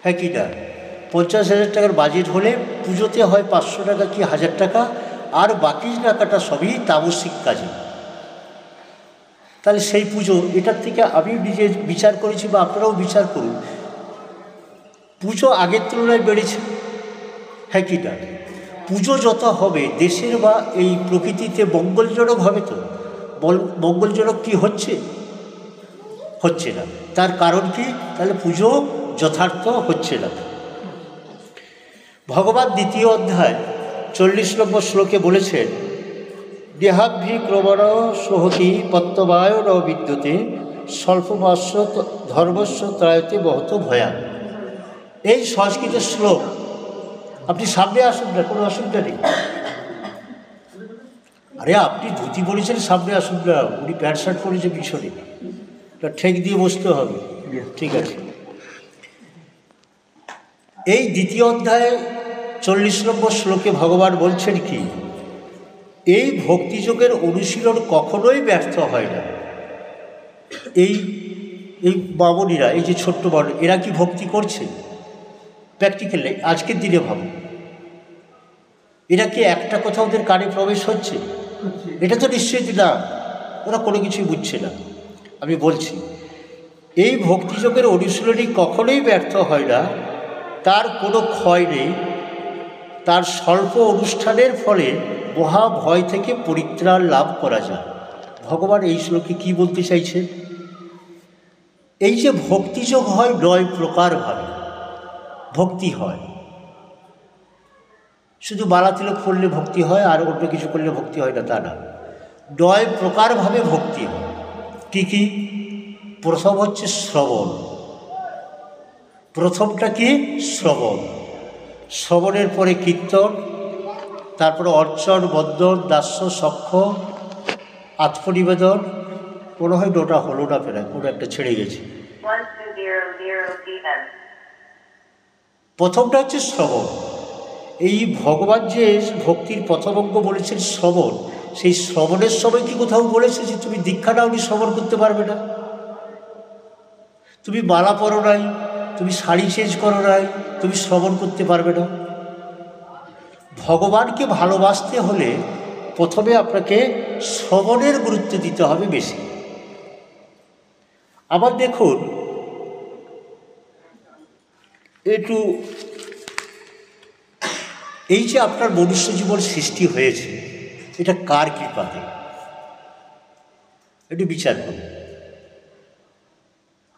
হ্যাঁ কি না? 50,000 টাকার বাজেট হলে পুজোতে হয় 500 টাকা কি 1000 টাকা, আর বাকি টাকাটা সবই তামসিক কাজে। তাহলে সেই পুজো, এটার থেকে আমি নিজে বিচার করেছি বা আপনারাও বিচার করুন, পুজো আগের তুলনায় বেড়েছে। হ্যাঁ কি না? পুজো যত হবে দেশের বা এই প্রকৃতিতে মঙ্গলজনক হবে, তো মঙ্গলজনক কি হচ্ছে? হচ্ছে না। তার কারণ কি? তাহলে পুজো যথার্থ হচ্ছে না। ভগবান 2য় অধ্যায় 40 নম্বর শ্লোকে বলেছেন, দেহাভি ক্রমণ সহতি পত্তবায় ন বিদ্যুতে স্বল্পমাস্য ধর্মস্য ত্রায়তে বহুত ভয়া। এই সংস্কৃতের শ্লোক, আপনি সামনে আসুন না, কোনো অসুবিধা নেই। আরে আপনি ধুতি পরেছেন, সামনে আসুন না, উনি প্যান্ট শার্ট পরেছে পিছনে, ঠেক দিয়ে বসতে হবে। ঠিক আছে। এই 2য় অধ্যায়ে 40 নম্বর শ্লোকে ভগবান বলছেন কি, এই ভক্তিযোগের অনুশীলন কখনোই ব্যর্থ হয় না। এই এই বামনীরা, এই যে ছোট্ট বামন, এরা কি ভক্তি করছে? প্র্যাকটিক্যালি আজকের দিনে ভাবো, এরা কি একটা কথা ওদের কানে প্রবেশ হচ্ছে? এটা তো নিশ্চয়ই না, ওরা কোনো কিছুই বুঝছে না। আমি বলছি, এই ভক্তিযোগের অনুশীলনী কখনোই ব্যর্থ হয় না, তার কোনো ক্ষয় নেই। তার স্বল্প অনুষ্ঠানের ফলে মহা ভয় থেকে পরিত্রাণ লাভ করা যায়। ভগবান এই শ্লোকে কী বলতে চাইছেন? এই যে ভক্তিযোগ হয় 9 প্রকারভাবে ভক্তি হয়। শুধু মালা তিলক করলে ভক্তি হয় আর অন্য কিছু করলে ভক্তি হয় না, তা না। 9 প্রকারভাবে ভক্তি হয়। কী কী? প্রথম হচ্ছে শ্রবণ। প্রথমটা কি? শ্রবণ। শ্রবণের পরে কীর্তন, তারপরে অর্চন, বন্দন, দাস্য, সখ্য, আত্মনিবেদন। মনে হয় 9টা হলো না, প্রায় কোনো একটা ছেড়ে গেছে। প্রথমটা হচ্ছে শ্রবণ। এই ভগবান যে ভক্তির প্রথম অঙ্গ বলেছেন শ্রবণ, সেই শ্রবণের সময় কি কোথাও বলেছে যে তুমি দীক্ষা নাওনি শ্রবণ করতে পারবে না? তুমি মালা পরো নাই, তুমি শাড়ি চেঞ্জ করো নাই, তুমি শ্রবণ করতে পারবে না। ভগবানকে ভালোবাসতে হলে প্রথমে আপনাকে শ্রবণের গুরুত্ব দিতে হবে বেশি। আবার দেখুন, একটু এই যে আপনার মনুষ্য জীবন সৃষ্টি হয়েছে, এটা কার কৃপাতে? একটু বিচার করুন।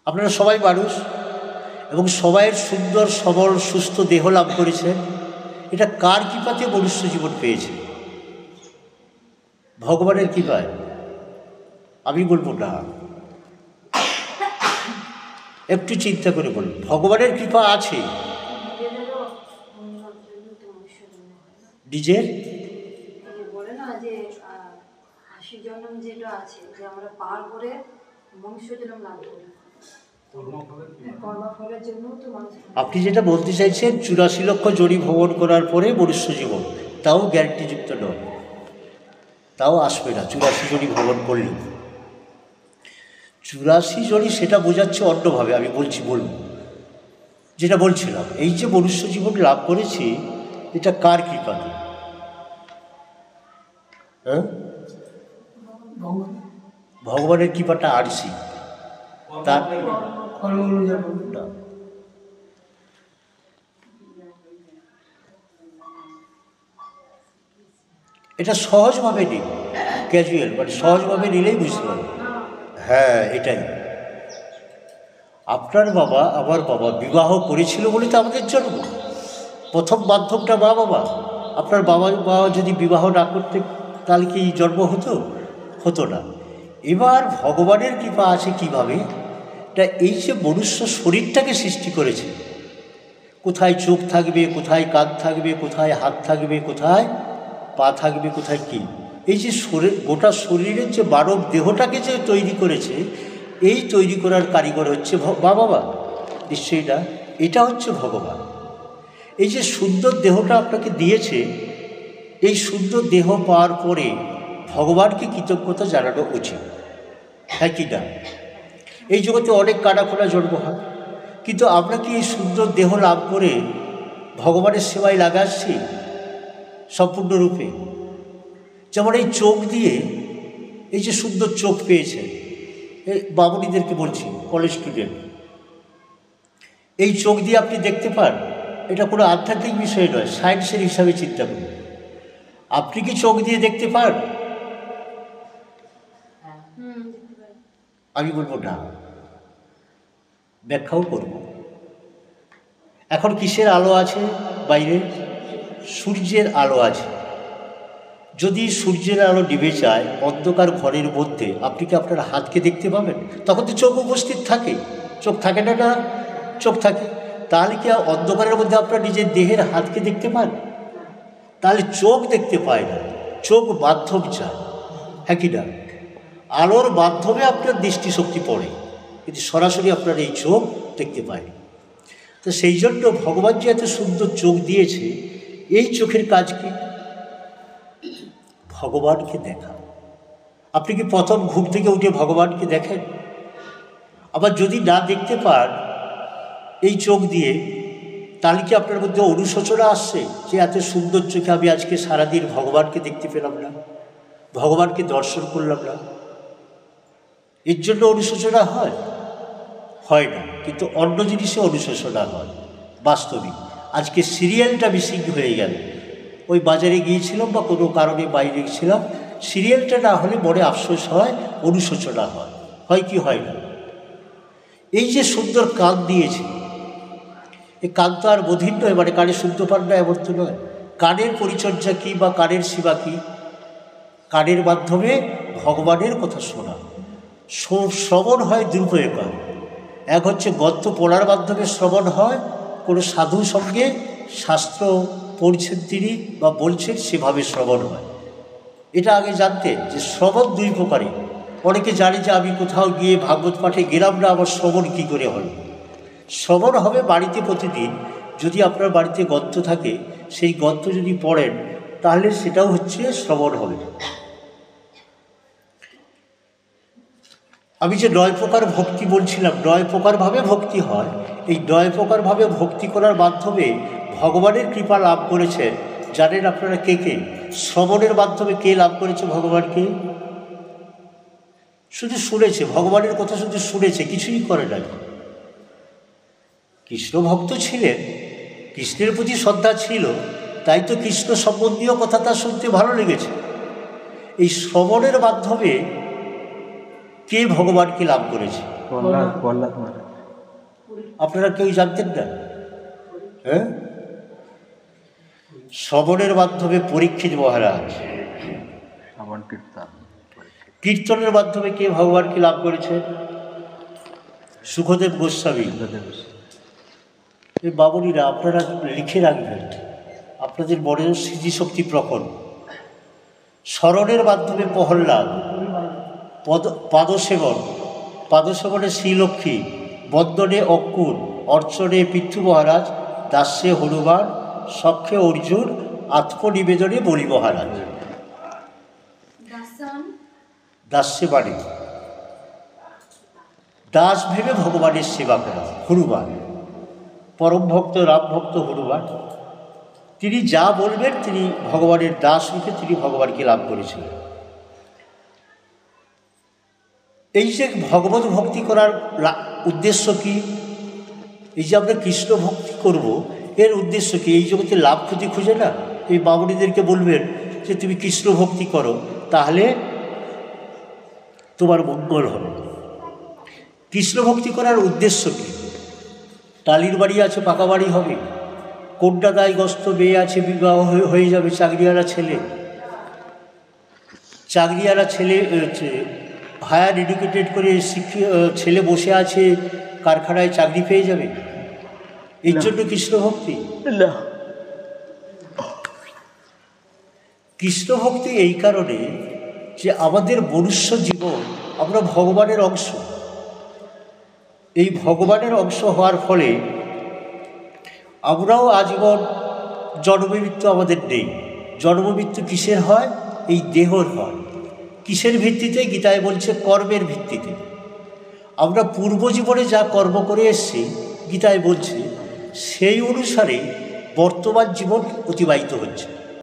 আপনারা সবাই মানুষ এবং সবাইয়ের সুন্দর সবল সুস্থ দেহ লাভ করেছেন। এটা কার কৃপাতে মনুষ্য জীবন পেয়েছে? ভগবানের কৃপায়? আমি বলবো না। একটু চিন্তা করে বলুন, ভগবানের কৃপা আছে? নিজের বলে না যে 80 জন্ম যেটা আছে, যে আমরা পার করে মনুষ্য জন্ম লাভ করি, কর্মফলের জন্য তো মানুষ। আপনি যেটা বলতে চাইছেন 84 লক্ষ জড়ি ভ্রমণ করার পরে মনুষ্য জীবন, তাও গ্যারান্টিযুক্ত নয়, তাও আসবে না 84 জড়ি ভ্রমণ করলেও। 84 জড়ি সেটা বোঝাচ্ছে অন্যভাবে। আমি বলবো যেটা বলছিলাম, এই যে মনুষ্য জীবন লাভ করেছি, এটা কার কৃপাতে? হ্যাঁ, ভগবানের কৃপাটা আরছি, তার না। এটা সহজভাবে নিন, ক্যাজুয়াল, মানে সহজভাবে নিলেই বুঝতে পারবেন। হ্যাঁ, এটাই। আপনার বাবা আমার বাবা বিবাহ করেছিল বলে তো আমাদের জন্ম। প্রথম মাধ্যমটা মা বাবা। আপনার বাবা যদি বিবাহ না করতে, তাহলে কি জন্ম হতো না। এবার ভগবানের কৃপা আছে কিভাবে? এটা এই যে মনুষ্য শরীরটাকে সৃষ্টি করেছে, কোথায় চোখ থাকবে, কোথায় কান থাকবে, কোথায় হাত থাকবে, কোথায় পা থাকবে, কোথায় কী, এই যে গোটা শরীরের যে মানব দেহটাকে যে তৈরি করেছে, এই তৈরি করার কারিগর হচ্ছে বাবা? নিশ্চয়ই না, এটা হচ্ছে ভগবান। এই যে সুন্দর দেহটা আপনাকে দিয়েছে, এই সুন্দর দেহ পাওয়ার পরে ভগবানকে কৃতজ্ঞতা জানানো উচিত, হ্যাঁ কি না? এই জগতে অনেক কানাখোনা জন্ম হয়, কিন্তু আমরা কি এই সুন্দর দেহ লাভ করে ভগবানের সেবায় লাগাচ্ছি সম্পূর্ণরূপে? যেমন এই চোখ দিয়ে, এই যে সুন্দর চোখ পেয়েছেন, এই বামুনিদেরকে বলছি, কলেজ স্টুডেন্ট, এই চোখ দিয়ে আপনি দেখতে পান, এটা কোনো আধ্যাত্মিক বিষয় নয়, সায়েন্সের হিসাবে চিন্তা করুন। আপনি কি চোখ দিয়ে দেখতে পান? আমি বলবো না, ব্যাখ্যাও করব। এখন কিসের আলো আছে বাইরে? সূর্যের আলো আছে। যদি সূর্যের আলো নিভে যায় অন্ধকার ঘরের মধ্যে, আপনি কি আপনার হাতকে দেখতে পাবেন? তখন তো চোখ উপস্থিত থাকে, চোখ থাকে না? না, চোখ থাকে। তাহলে কি অন্ধকারের মধ্যে আপনার নিজের দেহের হাতকে দেখতে পান? তাহলে চোখ দেখতে পায় না, চোখ মাধ্যম চায়, হ্যাঁ কি না? আলোর মাধ্যমে আপনার দৃষ্টিশক্তি পড়ে, কিন্তু সরাসরি আপনার এই চোখ দেখতে পায়। তো সেই জন্য ভগবান যে এত সুন্দর চোখ দিয়েছে, এই চোখের কাজ কি? ভগবানকে দেখা। আপনি কি প্রথম ঘুম থেকে উঠে ভগবানকে দেখেন? আবার যদি না দেখতে পান এই চোখ দিয়ে, তাহলে কি আপনার মধ্যে অনুশোচনা আসছে যে এত সুন্দর চোখে আমি আজকে সারাদিন ভগবানকে দেখতে পেলাম না, ভগবানকে দর্শন করলাম না? এর জন্য অনুশোচনা হয়? হয় না, কিন্তু অন্য জিনিসে অনুশোচনা হয়। বাস্তবিক আজকে সিরিয়ালটা মিসিং হয়ে গেল। ওই বাজারে গিয়েছিলাম বা কোনো কারণে বাইরে ছিলাম, সিরিয়ালটা না হলে মনে আফসোস হয়, অনুশোচনা হয়। হয় কি হয় না? এই যে সুন্দর কান দিয়েছে, এই কান তো আর বধির নয়, মানে কানে শুনতে পান না এমন তো নয়। কানের পরিচর্যা কী বা কানের সেবা কী? কানের মাধ্যমে ভগবানের কথা শোনা। শ্রবণ হয় দুরূপকার। এক হচ্ছে গদ্য পড়ার মাধ্যমে শ্রবণ হয়, কোনো সাধু সঙ্গে শাস্ত্র পড়ছেন তিনি বা বলছেন, সেভাবে শ্রবণ হয়। এটা আগে জানতেন যে শ্রবণ দুই প্রকারে। অনেকে জানে যে আমি কোথাও গিয়ে ভাগবত পাঠে গেলাম না, আমার শ্রবণ কী করে হল? শ্রবণ হবে বাড়িতে প্রতিদিন। যদি আপনার বাড়িতে গদ্য থাকে, সেই গদ্য যদি পড়েন, তাহলে সেটাও হচ্ছে শ্রবণ হবে। আমি যে 9 প্রকার ভক্তি বলছিলাম, 9 প্রকারভাবে ভক্তি হয়। এই 9 প্রকারভাবে ভক্তি করার মাধ্যমে ভগবানের কৃপা লাভ করেছেন। জানেন আপনারা কে কে? শ্রবণের মাধ্যমে কে লাভ করেছে ভগবানকে? শুধু শুনেছে, ভগবানের কথা শুধু শুনেছে, কিছুই করে নাই। কৃষ্ণ ভক্ত ছিলেন, কৃষ্ণের প্রতি শ্রদ্ধা ছিল, তাই তো কৃষ্ণ সম্বন্ধীয় কথা তার শুনতে ভালো লেগেছে। এই শ্রবণের মাধ্যমে কে ভগবানকে লাভ করেছে? আপনারা কেউ জানতেন না? হ্যাঁ, শ্রবণের মাধ্যমে পরীক্ষিত মহারাজ। কীর্তনের মাধ্যমে কে ভগবানকে লাভ করেছে? সুখদেব গোস্বামী। এই বাবুনিরা আপনারা লিখে রাখবেন, আপনাদের মনের স্মৃতিশক্তি প্রকট। স্মরণের মাধ্যমে প্রহ্লাদ, পাদসেবন, পাদসেবনে শ্রীলক্ষ্মী, বন্দনে অক্কুর, অর্চনে পৃথু মহারাজ, দাস্যে হনুমান, সখ্যে অর্জুন, আত্মনিবেদনে বলি মহারাজ। দাস্যে বাণী, দাস ভেবে ভগবানের সেবা করা। হনুমান পরম ভক্ত, রাম ভক্ত হনুমান, তিনি যা বলবেন তিনি ভগবানের দাস রূপে তিনি ভগবানকে লাভ করেছিলেন। এই যে ভগবত ভক্তি করার উদ্দেশ্য কি? এই যে আমরা কৃষ্ণ ভক্তি করব, এর উদ্দেশ্য কি? এই জগতে লাভ ক্ষতি খুঁজে না। এই বামুনিদেরকে বলবেন যে তুমি কৃষ্ণ ভক্তি করো, তাহলে তোমার মঙ্গল হবে। কৃষ্ণ ভক্তি করার উদ্দেশ্য কি? টালির বাড়ি আছে, পাকা বাড়ি হবে। কন্যাদায় গ্রস্ত মেয়ে আছে, বিবাহ হয়ে যাবে। চাকরিওয়ালা ছেলে, চাকরিওয়ালা ছেলে, হায়ার এডুকেটেড করে ছেলে বসে আছে, কারখানায় চাকরি পেয়ে যাবে। এর জন্য কৃষ্ণ ভক্তি না। কৃষ্ণ ভক্তি এই কারণে যে আমাদের মনুষ্য জীবন, আমরা ভগবানের অংশ। এই ভগবানের অংশ হওয়ার ফলে আমরাও আজীবন জন্মমৃত্যু আমাদের নেই। জন্মমৃত্যু কিসের হয়? এই দেহর হয়। কিসের ভিত্তিতে? গীতায় বলছে কর্মের ভিত্তিতে। আমরা পূর্ব জীবনে যা কর্ম করে এসেছি, গীতায় বলছে সেই অনুসারে বর্তমান জীবন অতিবাহিত হচ্ছে।